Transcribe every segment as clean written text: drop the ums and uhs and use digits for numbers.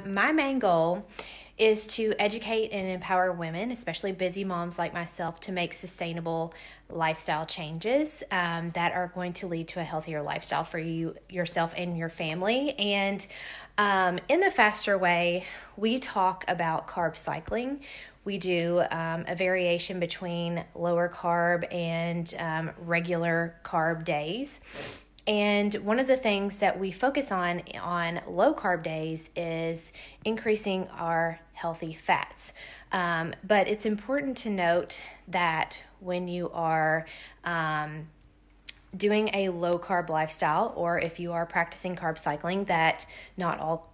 My main goal is to educate and empower women, especially busy moms like myself, to make sustainable lifestyle changes that are going to lead to a healthier lifestyle for you, yourself, and your family. And in the Faster Way, we talk about carb cycling. We do a variation between lower carb and regular carb days. And one of the things that we focus on low carb days is increasing our healthy fats. But it's important to note that when you are doing a low carb lifestyle, or if you are practicing carb cycling, that not all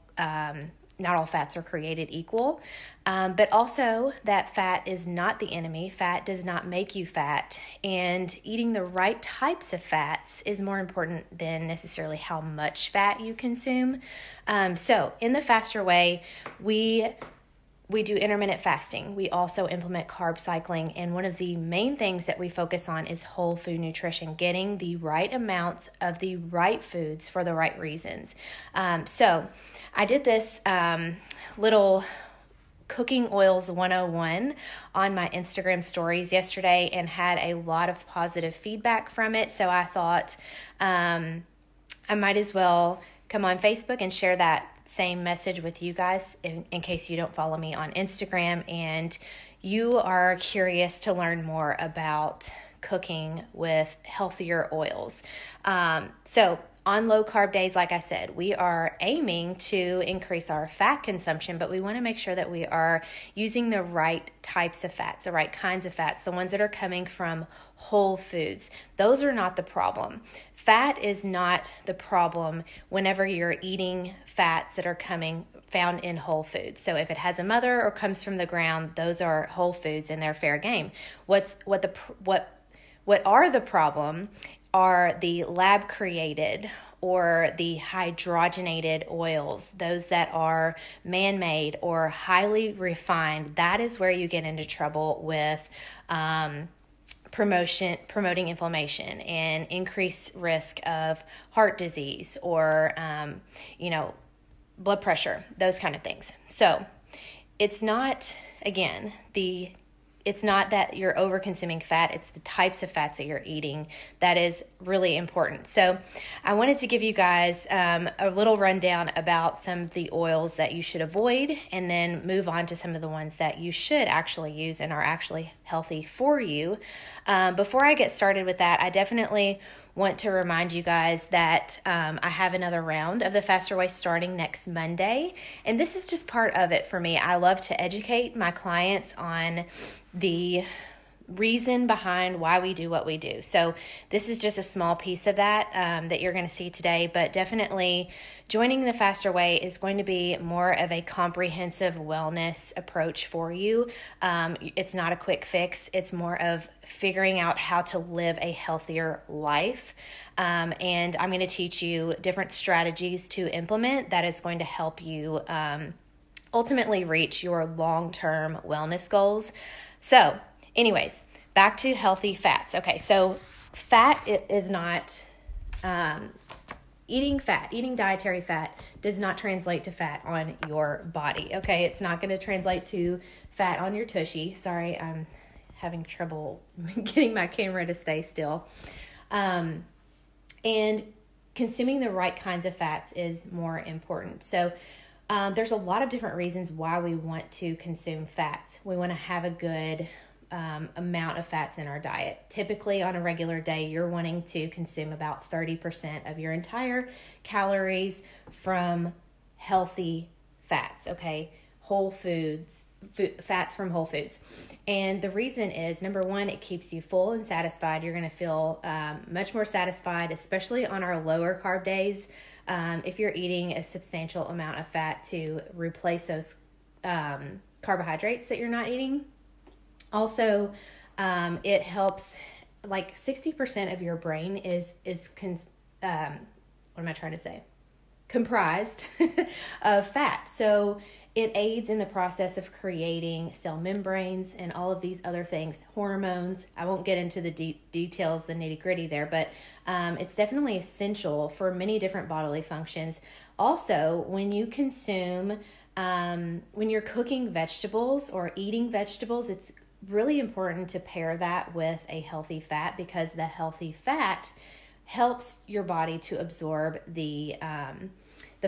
fats are created equal, but also that fat is not the enemy. Fat does not make you fat, and eating the right types of fats is more important than necessarily how much fat you consume. So in the Faster Way, we do intermittent fasting. We also implement carb cycling, and one of the main things that we focus on is whole food nutrition, getting the right amounts of the right foods for the right reasons. So I did this little Cooking Oils 101 on my Instagram stories yesterday and had a lot of positive feedback from it. So I thought I might as well come on Facebook and share that same message with you guys in case you don't follow me on Instagram and you are curious to learn more about cooking with healthier oils. So on low carb days, like I said, we are aiming to increase our fat consumption, but we want to make sure that we are using the right types of fats, the right kinds of fats, the ones that are coming from whole foods. Those are not the problem. Fat is not the problem whenever you're eating fats that are found in whole foods. So if it has a mother or comes from the ground, those are whole foods and they're fair game. What are the problem are the lab created or the hydrogenated oils, those that are man-made or highly refined. That is where you get into trouble with promoting inflammation and increased risk of heart disease or blood pressure, those kind of things. So it's not, again, it's not that you're over consuming fat, it's the types of fats that you're eating that is really important. So I wanted to give you guys a little rundown about some of the oils that you should avoid and then move on to some of the ones that you should actually use and are actually healthy for you. Before I get started with that, I definitely want to remind you guys that I have another round of the Faster Way starting next Monday, and this is just part of it for me. I love to educate my clients on the reason behind why we do what we do. So this is just a small piece of that that you're going to see today, but definitely joining the Faster Way is going to be more of a comprehensive wellness approach for you. It's not a quick fix. It's more of figuring out how to live a healthier life. And I'm going to teach you different strategies to implement that is going to help you ultimately reach your long-term wellness goals. So anyways, back to healthy fats. Okay, so fat is not, eating dietary fat does not translate to fat on your body. Okay, it's not going to translate to fat on your tushy. Sorry, I'm having trouble getting my camera to stay still. And consuming the right kinds of fats is more important. So there's a lot of different reasons why we want to consume fats. We want to have a good amount of fats in our diet. Typically on a regular day, you're wanting to consume about 30% of your entire calories from healthy fats, okay? Whole foods, fats from whole foods. And the reason is, number one, it keeps you full and satisfied. You're going to feel much more satisfied, especially on our lower carb days. If you're eating a substantial amount of fat to replace those carbohydrates that you're not eating. Also, it helps, like 60% of your brain is comprised of fat. So it aids in the process of creating cell membranes and all of these other things, hormones. I won't get into the details, the nitty gritty there, but it's definitely essential for many different bodily functions. Also, when you consume When you're cooking vegetables or eating vegetables, it's really important to pair that with a healthy fat, because the healthy fat helps your body to absorb the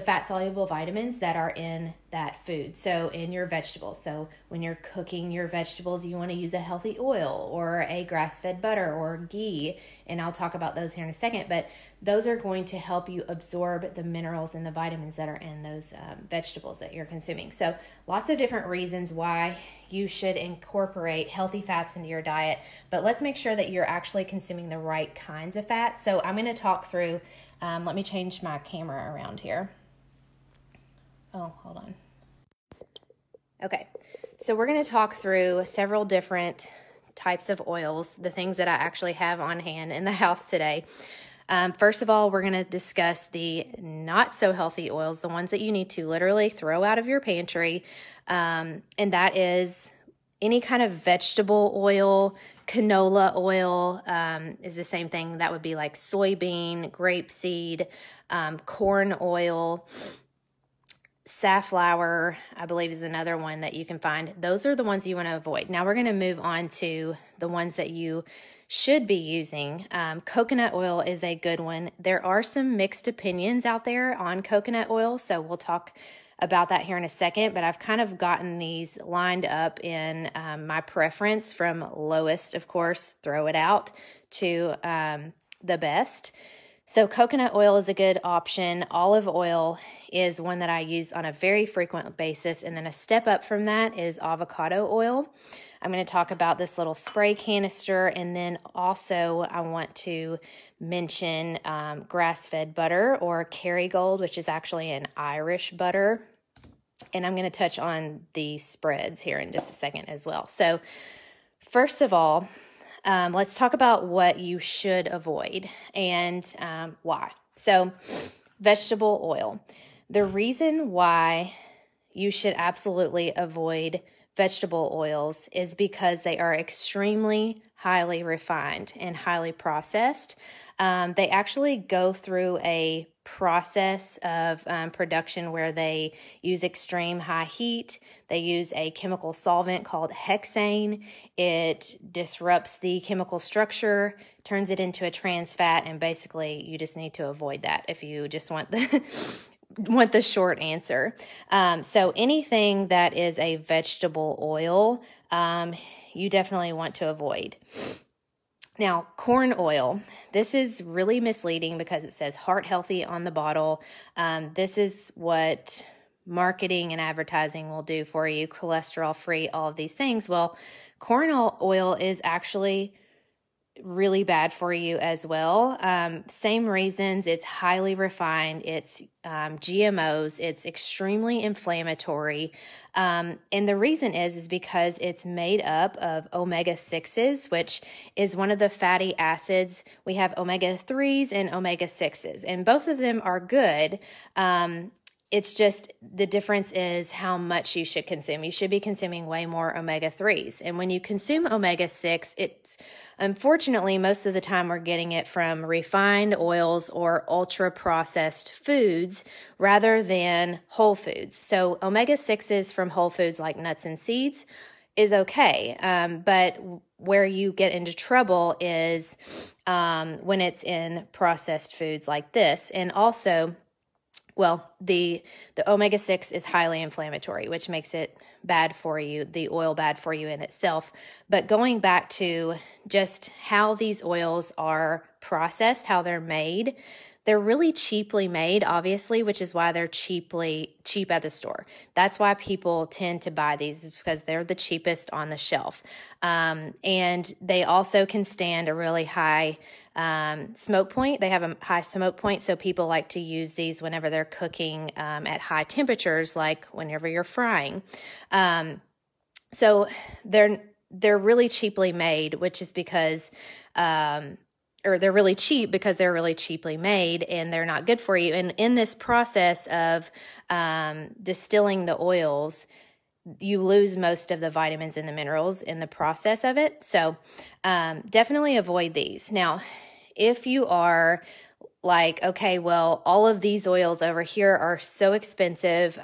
fat-soluble vitamins that are in that food, so in your vegetables. So when you're cooking your vegetables, you want to use a healthy oil or a grass-fed butter or ghee, and I'll talk about those here in a second, but those are going to help you absorb the minerals and the vitamins that are in those vegetables that you're consuming. So lots of different reasons why you should incorporate healthy fats into your diet, but let's make sure that you're actually consuming the right kinds of fats. So I'm going to talk through, let me change my camera around here. Oh, hold on. Okay, so we're going to talk through several different types of oils, the things that I actually have on hand in the house today. First of all, we're going to discuss the not so healthy oils, the ones that you need to literally throw out of your pantry, and that is any kind of vegetable oil. Canola oil is the same thing. That would be like soybean, grapeseed, corn oil. Safflower, I believe, is another one that you can find. Those are the ones you want to avoid. Now we're going to move on to the ones that you should be using. Coconut oil is a good one. There are some mixed opinions out there on coconut oil, so we'll talk about that here in a second, but I've kind of gotten these lined up in my preference from lowest, of course, throw it out, to the best. So coconut oil is a good option. Olive oil is one that I use on a very frequent basis. And then a step up from that is avocado oil. I'm going to talk about this little spray canister. And then also I want to mention grass-fed butter, or Kerrygold, which is actually an Irish butter. And I'm going to touch on the spreads here in just a second as well. So first of all, let's talk about what you should avoid and why. So, vegetable oil. The reason why you should absolutely avoid vegetable oils is because they are extremely highly refined and highly processed. They actually go through a process of production where they use extreme high heat. They use a chemical solvent called hexane. It disrupts the chemical structure, turns it into a trans fat, and basically you just need to avoid that if you just want the short answer. So anything that is a vegetable oil, you definitely want to avoid. Now, corn oil, this is really misleading because it says heart healthy on the bottle. This is what marketing and advertising will do for you, cholesterol free, all of these things. Well, corn oil is actually really bad for you as well. Same reasons. It's highly refined. It's GMOs. It's extremely inflammatory. And the reason is because it's made up of omega-6s, which is one of the fatty acids. We have omega-3s and omega-6s, and both of them are good. It's just the difference is how much you should consume. You should be consuming way more omega-3s. And when you consume omega-6, it's unfortunately most of the time we're getting it from refined oils or ultra-processed foods rather than whole foods. So omega-6s from whole foods like nuts and seeds is okay. But where you get into trouble is when it's in processed foods like this. And also, well, the omega-6 is highly inflammatory, which makes it bad for you, the oil bad for you in itself. But going back to just how these oils are processed, how they're made, they're really cheaply made, obviously, which is why they're cheap at the store. That's why people tend to buy these, because they're the cheapest on the shelf. And they also can stand a really high smoke point. They have a high smoke point, so people like to use these whenever they're cooking at high temperatures, like whenever you're frying. So they're really cheaply made, which is because or they're really cheap because they're really cheaply made and they're not good for you. And in this process of distilling the oils, you lose most of the vitamins and the minerals in the process of it. So definitely avoid these. Now, if you are like, okay, well, all of these oils over here are so expensive.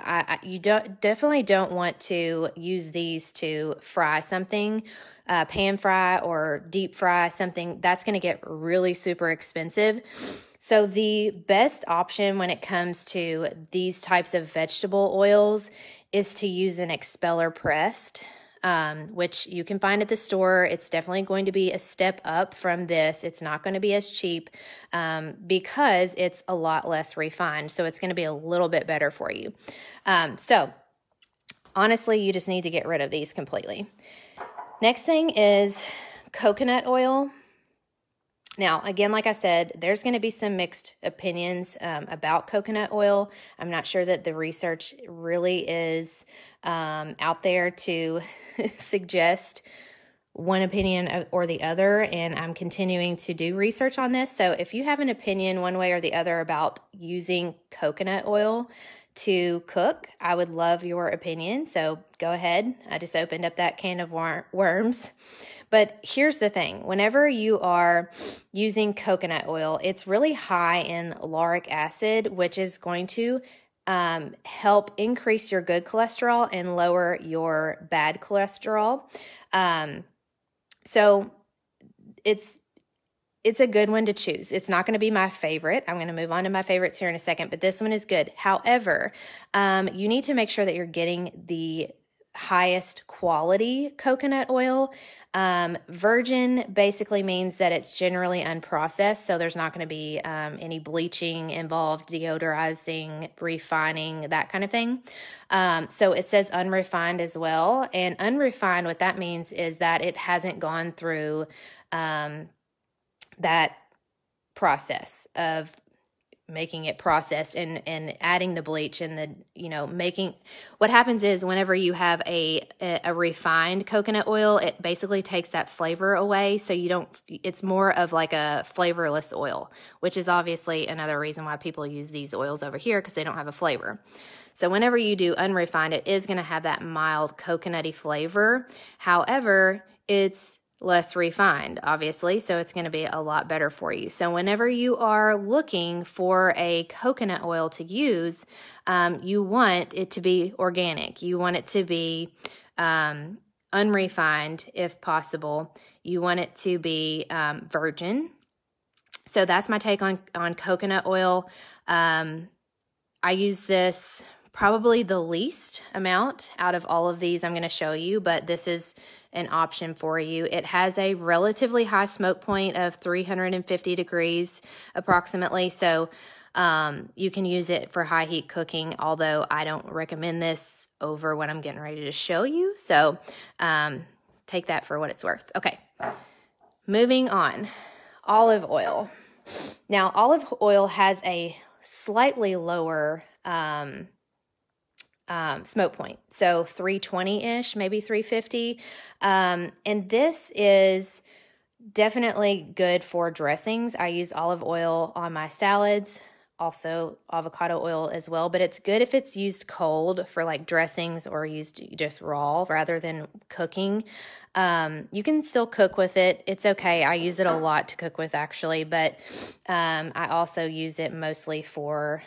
You definitely don't want to use these to fry something, pan fry or deep fry something. That's going to get really super expensive. So the best option when it comes to these types of vegetable oils is to use an expeller pressed, which you can find at the store. It's definitely going to be a step up from this. It's not going to be as cheap because it's a lot less refined. So it's going to be a little bit better for you. So honestly, you just need to get rid of these completely. Next thing is coconut oil. Now, again, like I said, there's going to be some mixed opinions about coconut oil. I'm not sure that the research really is out there to suggest one opinion or the other, and I'm continuing to do research on this. So if you have an opinion one way or the other about using coconut oil to cook, I would love your opinion. So go ahead. I just opened up that can of worms. But here's the thing. Whenever you are using coconut oil, it's really high in lauric acid, which is going to help increase your good cholesterol and lower your bad cholesterol. So it's a good one to choose. It's not going to be my favorite. I'm going to move on to my favorites here in a second, but this one is good. However, you need to make sure that you're getting the highest quality coconut oil. Virgin basically means that it's generally unprocessed, so there's not going to be any bleaching involved, deodorizing, refining, that kind of thing. So it says unrefined as well, and unrefined, what that means is that it hasn't gone through that process of making it processed and adding the bleach and the, making, what happens is whenever you have a refined coconut oil, it basically takes that flavor away. So it's more of like a flavorless oil, which is obviously another reason why people use these oils over here, because they don't have a flavor. So whenever you do unrefined, it is going to have that mild coconutty flavor. However, it's less refined, obviously, so it's going to be a lot better for you. So whenever you are looking for a coconut oil to use, you want it to be organic. You want it to be unrefined if possible. You want it to be virgin. So that's my take on coconut oil. I use this probably the least amount out of all of these I'm going to show you, but this is an option for you. It has a relatively high smoke point of 350 degrees approximately, so you can use it for high heat cooking, although I don't recommend this over what I'm getting ready to show you, so take that for what it's worth. Okay, moving on. Olive oil. Now, olive oil has a slightly lower smoke point, so 320-ish, maybe 350, and this is definitely good for dressings. I use olive oil on my salads, also avocado oil as well, but it's good if it's used cold for like dressings or used just raw rather than cooking. You can still cook with it. It's okay. I use it a lot to cook with actually, but I also use it mostly for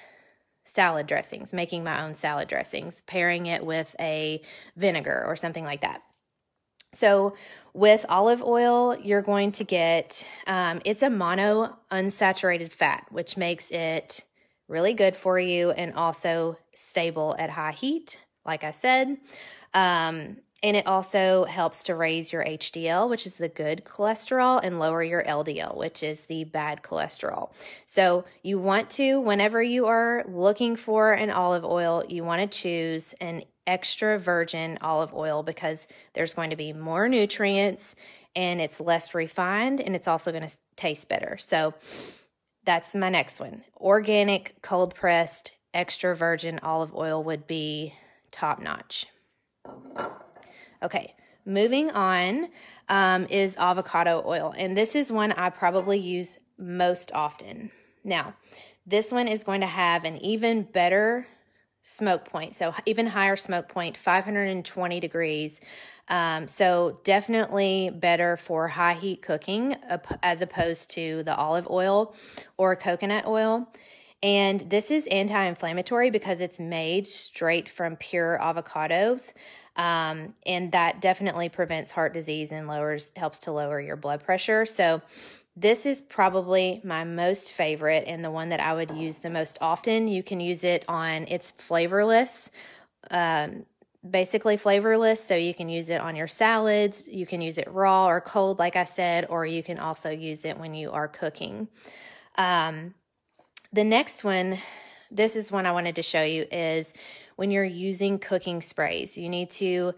salad dressings, making my own salad dressings, pairing it with a vinegar or something like that. So with olive oil, you're going to get, it's a mono unsaturated fat, which makes it really good for you and also stable at high heat, like I said. And it also helps to raise your HDL, which is the good cholesterol, and lower your LDL, which is the bad cholesterol. So you want to, whenever you are looking for an olive oil, you want to choose an extra virgin olive oil because there's going to be more nutrients and it's less refined and it's also going to taste better. So that's my next one. Organic, cold pressed, extra virgin olive oil would be top notch. Okay, moving on is avocado oil, and this is one I probably use most often. Now, this one is going to have an even better smoke point. So even higher smoke point, 520 degrees. So definitely better for high heat cooking as opposed to the olive oil or coconut oil. And this is anti-inflammatory because it's made straight from pure avocados. And that definitely prevents heart disease and helps to lower your blood pressure. So this is probably my most favorite and the one that I would use the most often. You can use it it's flavorless, basically flavorless. So you can use it on your salads. You can use it raw or cold, like I said, or you can also use it when you are cooking. The next one, this is one I wanted to show you, is when you're using cooking sprays. You need to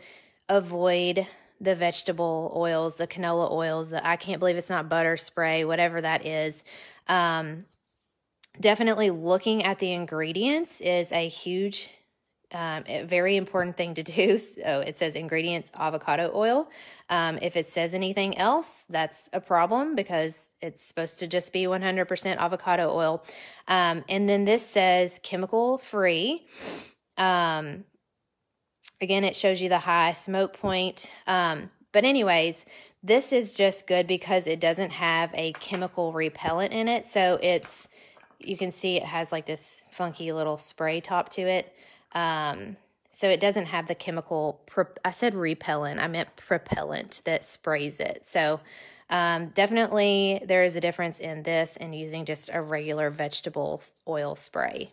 avoid the vegetable oils, the canola oils, I can't believe it's not butter spray, whatever that is. Definitely looking at the ingredients is a huge, very important thing to do. So it says ingredients, avocado oil. If it says anything else, that's a problem because it's supposed to just be 100% avocado oil. And then this says chemical free. Again, it shows you the high smoke point. But anyways, this is just good because it doesn't have a chemical repellent in it. So you can see it has like this funky little spray top to it. So it doesn't have the chemical, I said repellent, I meant propellant that sprays it. So definitely there is a difference in this and using just a regular vegetable oil spray.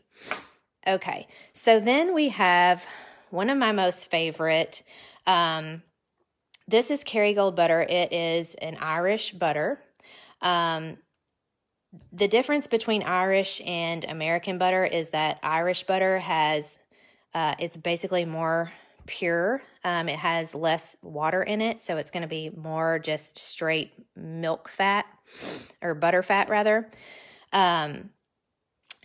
Okay, so then we have one of my most favorite. This is Kerrygold butter. It is an Irish butter. The difference between Irish and American butter is that Irish butter has it's basically more pure. It has less water in it, so it's going to be more just straight milk fat, or butter fat rather.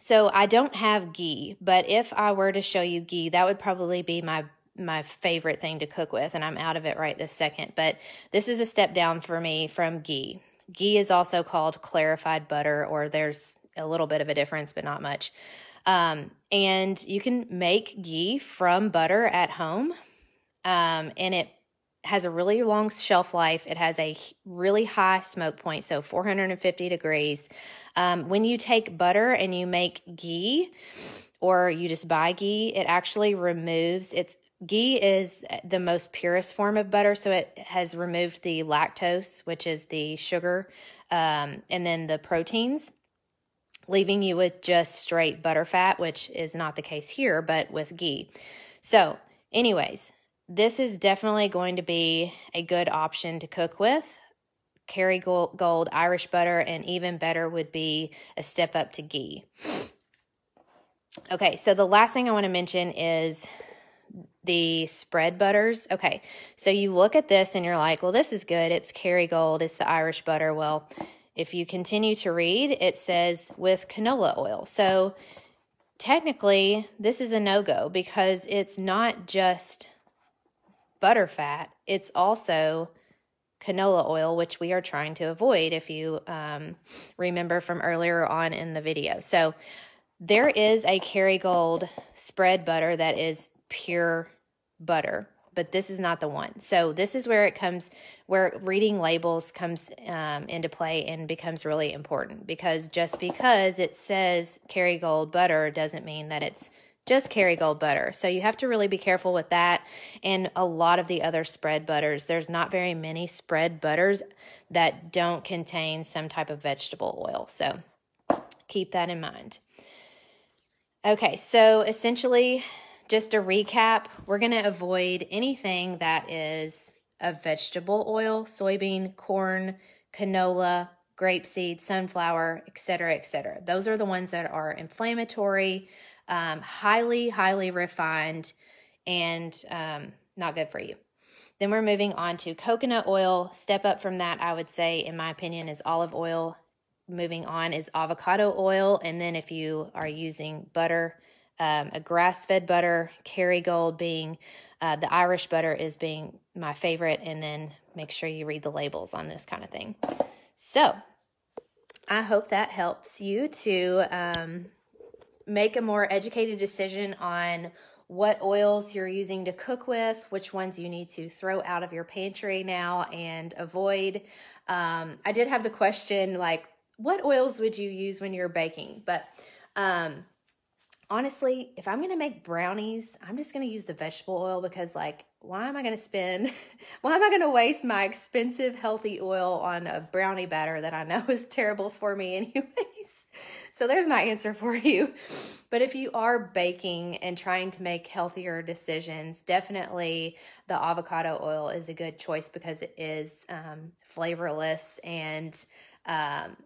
So I don't have ghee, but if I were to show you ghee, that would probably be my favorite thing to cook with, and I'm out of it right this second. But this is a step down for me from ghee. Ghee is also called clarified butter, or there's a little bit of a difference, but not much. And you can make ghee from butter at home, and it has a really long shelf life. It has a really high smoke point, so 450 degrees. When you take butter and you make ghee, or you just buy ghee, it actually removes ghee is the most purest form of butter, so it has removed the lactose, which is the sugar, and then the proteins, leaving you with just straight butter fat, which is not the case here, but with ghee. So anyways, this is definitely going to be a good option to cook with. Kerrygold Irish butter, and even better would be a step up to ghee. Okay, so the last thing I want to mention is the spread butters. Okay, so you look at this and you're like, well, this is good. It's Kerrygold. It's the Irish butter. Well, if you continue to read, it says with canola oil. So technically, this is a no-go because it's not just butter fat. It's also canola oil, which we are trying to avoid if you remember from earlier on in the video. So there is a Kerrygold spread butter that is pure butter, but this is not the one. So this is where where reading labels comes into play and becomes really important, because just because it says Kerrygold butter doesn't mean that it's just Kerrygold butter. So you have to really be careful with that. And a lot of the other spread butters, there's not very many spread butters that don't contain some type of vegetable oil. So keep that in mind. Okay, so essentially, just a recap, we're going to avoid anything that is a vegetable oil, soybean, corn, canola, grapeseed, sunflower, etc., etc. Those are the ones that are inflammatory, highly, highly refined, and not good for you. Then we're moving on to coconut oil. Step up from that, I would say, in my opinion, is olive oil. Moving on is avocado oil. And then if you are using butter, a grass-fed butter, Kerrygold being the Irish butter is being my favorite. And then make sure you read the labels on this kind of thing. So I hope that helps you to make a more educated decision on what oils you're using to cook with, which ones you need to throw out of your pantry now and avoid. I did have the question, like, what oils would you use when you're baking? But honestly, if I'm going to make brownies, I'm just going to use the vegetable oil because, like, why am I going to waste my expensive, healthy oil on a brownie batter that I know is terrible for me anyways? So there's my answer for you. But if you are baking and trying to make healthier decisions, definitely the avocado oil is a good choice because it is flavorless and that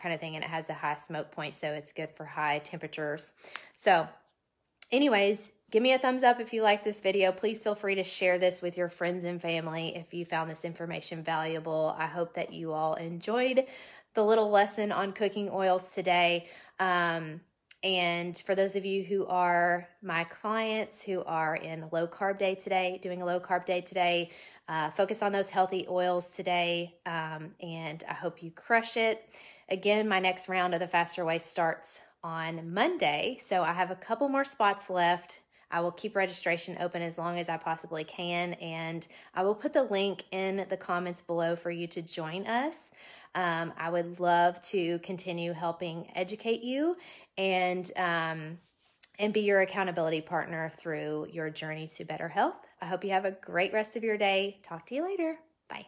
kind of thing, and it has a high smoke point, so it's good for high temperatures. So anyways, give me a thumbs up if you like this video. Please feel free to share this with your friends and family if you found this information valuable. I hope that you all enjoyed the little lesson on cooking oils today. And for those of you who are my clients who are in a low carb day today, doing a low carb day today, focus on those healthy oils today. And I hope you crush it. Again, my next round of the Faster Way starts on Monday. So I have a couple more spots left. I will keep registration open as long as I possibly can. And I will put the link in the comments below for you to join us. I would love to continue helping educate you and be your accountability partner through your journey to better health. I hope you have a great rest of your day. Talk to you later. Bye.